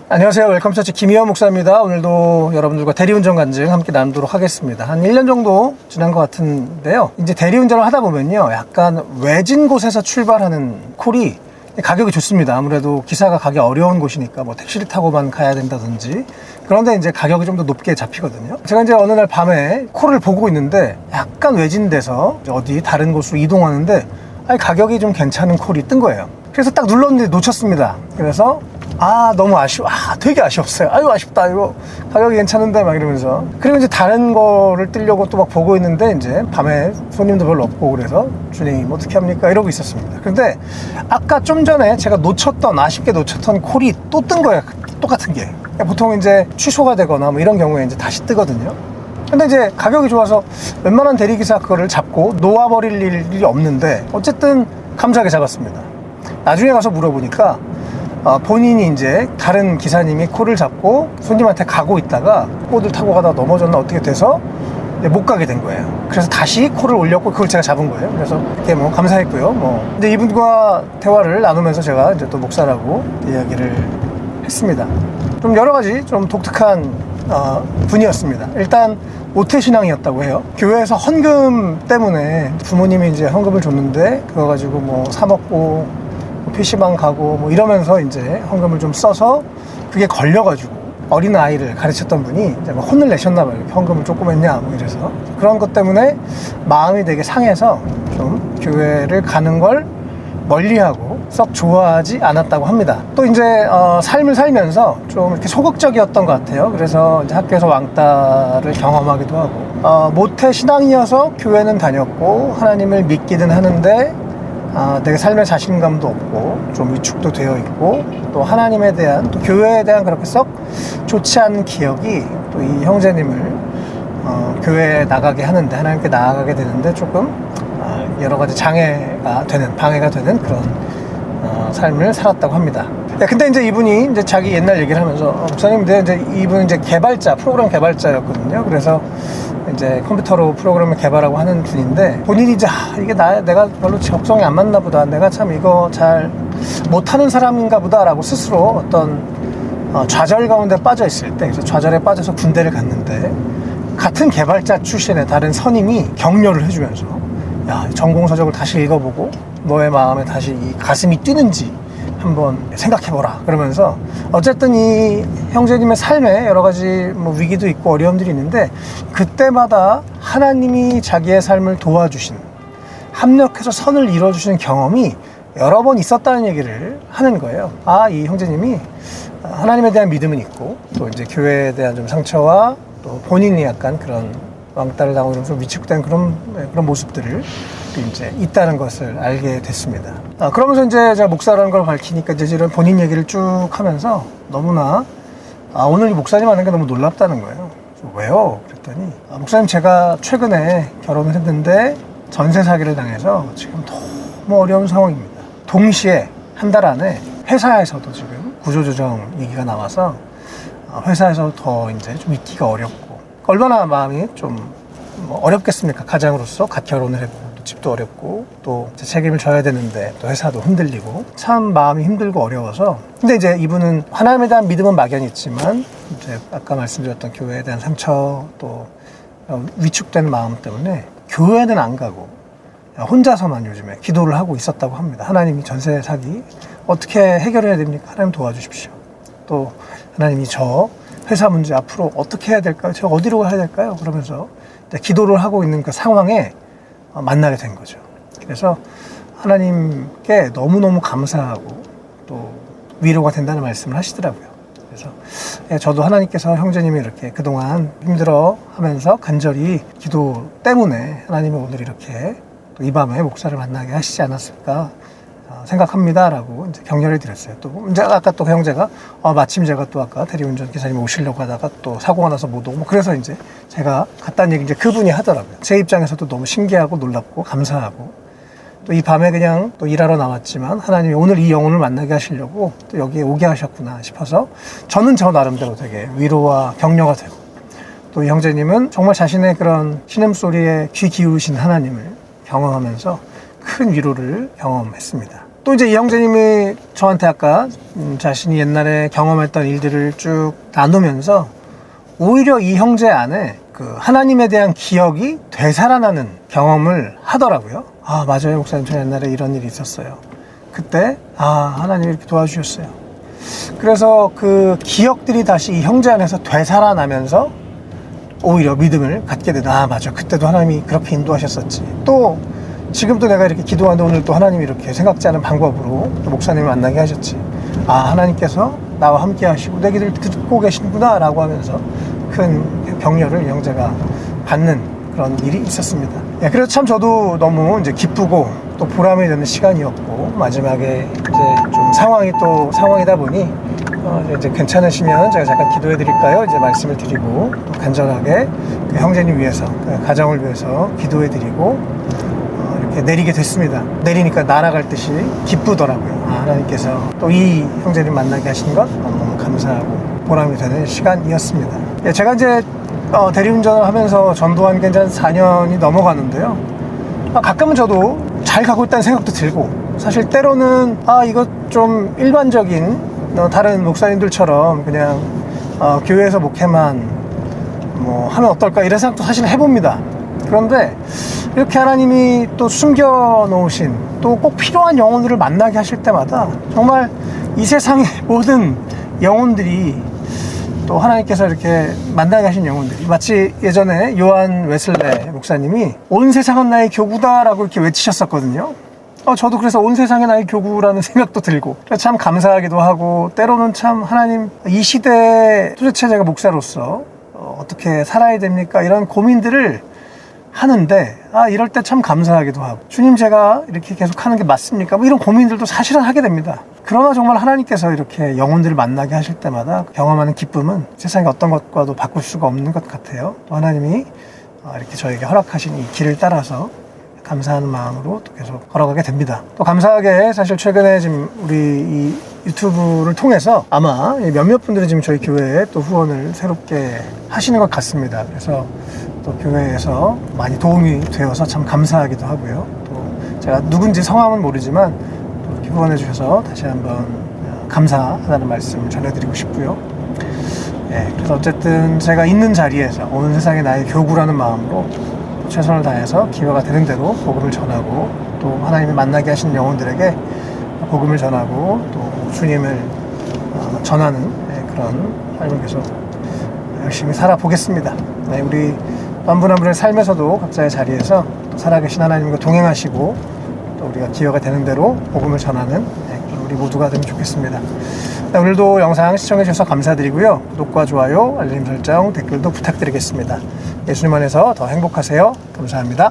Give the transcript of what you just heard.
안녕하세요. 웰컴처치 김희원 목사입니다. 오늘도 여러분들과 대리운전 간증 함께 나누도록 하겠습니다. 한 1년 정도 지난 것 같은데요. 이제 대리운전을 하다 보면요, 약간 외진 곳에서 출발하는 콜이 가격이 좋습니다. 아무래도 기사가 가기 어려운 곳이니까 뭐 택시를 타고만 가야 된다든지, 그런데 이제 가격이 좀 더 높게 잡히거든요. 제가 이제 어느 날 밤에 콜을 보고 있는데 약간 외진 데서 어디 다른 곳으로 이동하는데 가격이 좀 괜찮은 콜이 뜬 거예요. 그래서 딱 눌렀는데 놓쳤습니다. 그래서 너무 되게 아쉬웠어요. 아쉽다, 이거 가격이 괜찮은데, 막 이러면서. 그리고 이제 다른 거를 뜨려고 또 막 보고 있는데, 이제 밤에 손님도 별로 없고, 그래서 주님 어떻게 합니까? 이러고 있었습니다. 근데 아까 좀 전에 제가 아쉽게 놓쳤던 콜이 또 뜬 거예요. 똑같은 게. 보통 이제 취소가 되거나 뭐 이런 경우에 이제 다시 뜨거든요. 근데 이제 가격이 좋아서 웬만한 대리기사 그거를 잡고 놓아버릴 일이 없는데, 어쨌든 감사하게 잡았습니다. 나중에 가서 물어보니까 본인이 이제 다른 기사님이 콜을 잡고 손님한테 가고 있다가 꽃을 타고 가다가 넘어졌나 어떻게 돼서 못 가게 된 거예요. 그래서 다시 콜을 올렸고 그걸 제가 잡은 거예요. 그래서 그게 뭐 감사했고요. 근데 이분과 대화를 나누면서 제가 이제 또 목사라고 이야기를 했습니다. 좀 여러 가지 좀 독특한 분이었습니다. 일단 모태신앙이었다고 해요. 교회에서 헌금 때문에 부모님이 이제 헌금을 줬는데 그거 가지고 뭐 사 먹고 PC방 가고 뭐 이러면서 이제 헌금을 좀 써서 그게 걸려가지고 어린 아이를 가르쳤던 분이 이제 막 혼을 내셨나 봐요. 헌금을 조금 했냐 뭐 이래서. 그런 것 때문에 마음이 되게 상해서 좀 교회를 가는 걸 멀리하고 썩 좋아하지 않았다고 합니다. 또 이제 삶을 살면서 좀 이렇게 소극적이었던 것 같아요. 그래서 이제 학교에서 왕따를 경험하기도 하고, 모태 신앙이어서 교회는 다녔고 하나님을 믿기는 하는데 내가 삶의 자신감도 없고 좀 위축도 되어 있고, 또 하나님에 대한, 또 교회에 대한 그렇게 썩 좋지 않은 기억이 또 이 형제님을 교회에 나가게 하는데, 하나님께 나아가게 되는데 조금 여러 가지 방해가 되는 그런 삶을 살았다고 합니다. 근데 이제 이분이 이제 자기 옛날 얘기를 하면서, 목사님, 이제 이분은 이제 프로그램 개발자였거든요. 그래서 이제 컴퓨터로 프로그램을 개발하고 하는 분인데, 본인이 이제 이게 내가 별로 적성이 안 맞나 보다, 내가 참 이거 잘 못하는 사람인가 보다라고 스스로 어떤 좌절 가운데 빠져 있을 때, 그래서 좌절에 빠져서 군대를 갔는데, 같은 개발자 출신의 다른 선임이 격려를 해주면서, 전공서적을 다시 읽어보고 너의 마음에 다시 이 가슴이 뛰는지 한번 생각해보라, 그러면서 어쨌든 이 형제님의 삶에 여러 가지 뭐 위기도 있고 어려움들이 있는데, 그때마다 하나님이 자기의 삶을 도와주신, 합력해서 선을 이뤄주시는 경험이 여러 번 있었다는 얘기를 하는 거예요. 이 형제님이 하나님에 대한 믿음은 있고, 또 이제 교회에 대한 좀 상처와 또 본인이 약간 그런 왕따를 당하고 좀 위축된 그런 모습들을 이제 있다는 것을 알게 됐습니다. 그러면서 이제 제가 목사라는 걸 밝히니까 이제 이런 본인 얘기를 쭉 하면서 너무나 오늘 이 목사님 하는 게 너무 놀랍다는 거예요. 왜요? 그랬더니 목사님, 제가 최근에 결혼을 했는데 전세 사기를 당해서 지금 너무 어려운 상황입니다. 동시에 한 달 안에 회사에서도 지금 구조조정 얘기가 나와서 회사에서 더 이제 좀 있기가 어렵고, 얼마나 마음이 좀 어렵겠습니까? 가장으로서 갓 결혼을 했고, 또 집도 어렵고, 또 책임을 져야 되는데 또 회사도 흔들리고, 참 마음이 힘들고 어려워서. 근데 이제 이분은 하나님에 대한 믿음은 막연히 있지만, 이제 아까 말씀드렸던 교회에 대한 상처, 또 위축된 마음 때문에 교회는 안 가고 혼자서만 요즘에 기도를 하고 있었다고 합니다. 하나님이 전세 사기 어떻게 해결해야 됩니까? 하나님 도와주십시오. 또 하나님이 저 회사 문제 앞으로 어떻게 해야 될까요? 제가 어디로 가야 될까요? 그러면서 기도를 하고 있는 그 상황에 만나게 된 거죠. 그래서 하나님께 너무너무 감사하고 또 위로가 된다는 말씀을 하시더라고요. 그래서 저도 하나님께서 형제님이 이렇게 그동안 힘들어 하면서 간절히 기도 때문에 하나님이 오늘 이렇게 또 이 밤에 목사를 만나게 하시지 않았을까 생각합니다 라고 이제 격려를 드렸어요. 또 이제 아까 또 형제가 마침 제가 또 아까 대리운전 기사님 오시려고 하다가 또 사고가 나서 못 오고, 그래서 이제 제가 갔다는 얘기 이제 그분이 하더라고요. 제 입장에서도 너무 신기하고 놀랍고 감사하고, 또 이 밤에 그냥 또 일하러 나왔지만 하나님이 오늘 이 영혼을 만나게 하시려고 또 여기에 오게 하셨구나 싶어서 저는 저 나름대로 되게 위로와 격려가 되고, 또 이 형제님은 정말 자신의 그런 신음소리에 귀 기울이신 하나님을 경험하면서 큰 위로를 경험했습니다. 또 이제 이 형제님이 저한테 아까 자신이 옛날에 경험했던 일들을 쭉 나누면서 오히려 이 형제 안에 그 하나님에 대한 기억이 되살아나는 경험을 하더라고요. 아, 맞아요, 목사님. 저 옛날에 이런 일이 있었어요. 그때 하나님이 이렇게 도와주셨어요. 그래서 그 기억들이 다시 이 형제 안에서 되살아나면서 오히려 믿음을 갖게 되다. 맞아, 그때도 하나님이 그렇게 인도하셨었지. 또 지금도 내가 이렇게 기도하는데 오늘 또 하나님이 이렇게 생각지 않은 방법으로 또 목사님을 만나게 하셨지. 하나님께서 나와 함께 하시고 내 기도를 듣고 계시는구나 라고 하면서 큰 격려를 형제가 받는 그런 일이 있었습니다. 그래서 참 저도 너무 이제 기쁘고 또 보람이 되는 시간이었고, 마지막에 이제 좀 상황이다 보니 이제 괜찮으시면 제가 잠깐 기도해 드릴까요? 이제 말씀을 드리고 또 간절하게 그 형제님 위해서, 그 가정을 위해서 기도해 드리고 이렇게 내리게 됐습니다. 내리니까 날아갈 듯이 기쁘더라고요. 하나님께서 또 이 형제님 만나게 하신 것 너무 감사하고 보람이 되는 시간이었습니다. 제가 이제 대리운전을 하면서 전도한 게 이제 한 4년이 넘어가는데요. 가끔은 저도 잘 가고 있다는 생각도 들고, 사실 때로는 이거 좀 일반적인 다른 목사님들처럼 그냥 교회에서 목회만 뭐 하면 어떨까 이런 생각도 사실 해봅니다. 그런데 이렇게 하나님이 또 숨겨놓으신 또 꼭 필요한 영혼들을 만나게 하실 때마다 정말 이 세상의 모든 영혼들이 또 하나님께서 이렇게 만나게 하신 영혼들이, 마치 예전에 요한 웨슬레 목사님이 온 세상은 나의 교구다라고 이렇게 외치셨었거든요. 저도 그래서 온 세상이 나의 교구라는 생각도 들고, 그래서 참 감사하기도 하고, 때로는 참 하나님 이 시대에 도대체 제가 목사로서 어떻게 살아야 됩니까? 이런 고민들을 하는데 이럴 때 참 감사하기도 하고, 주님 제가 이렇게 계속 하는 게 맞습니까? 뭐 이런 고민들도 사실은 하게 됩니다. 그러나 정말 하나님께서 이렇게 영혼들을 만나게 하실 때마다 경험하는 기쁨은 세상의 어떤 것과도 바꿀 수가 없는 것 같아요. 또 하나님이 이렇게 저에게 허락하신 이 길을 따라서 감사하는 마음으로 또 계속 걸어가게 됩니다. 또 감사하게 사실 최근에 지금 우리 이 유튜브를 통해서 아마 몇몇 분들이 지금 저희 교회에 또 후원을 새롭게 하시는 것 같습니다. 그래서 또 교회에서 많이 도움이 되어서 참 감사하기도 하고요. 또 제가 누군지 성함은 모르지만 또 이렇게 후원해 주셔서 다시 한번 감사하다는 말씀을 전해드리고 싶고요. 그래서 어쨌든 제가 있는 자리에서 온 세상에 나의 교구라는 마음으로 최선을 다해서 기회가 되는 대로 복음을 전하고, 또 하나님이 만나게 하신 영혼들에게 복음을 전하고 또 주님을 전하는 그런 삶을 계속 열심히 살아보겠습니다. 우리 한 분 한 분의 삶에서도 각자의 자리에서 또 살아계신 하나님과 동행하시고 또 우리가 기회가 되는 대로 복음을 전하는 우리 모두가 되면 좋겠습니다. 오늘도 영상 시청해 주셔서 감사드리고요. 구독과 좋아요, 알림 설정, 댓글도 부탁드리겠습니다. 예수님 안에서 더 행복하세요. 감사합니다.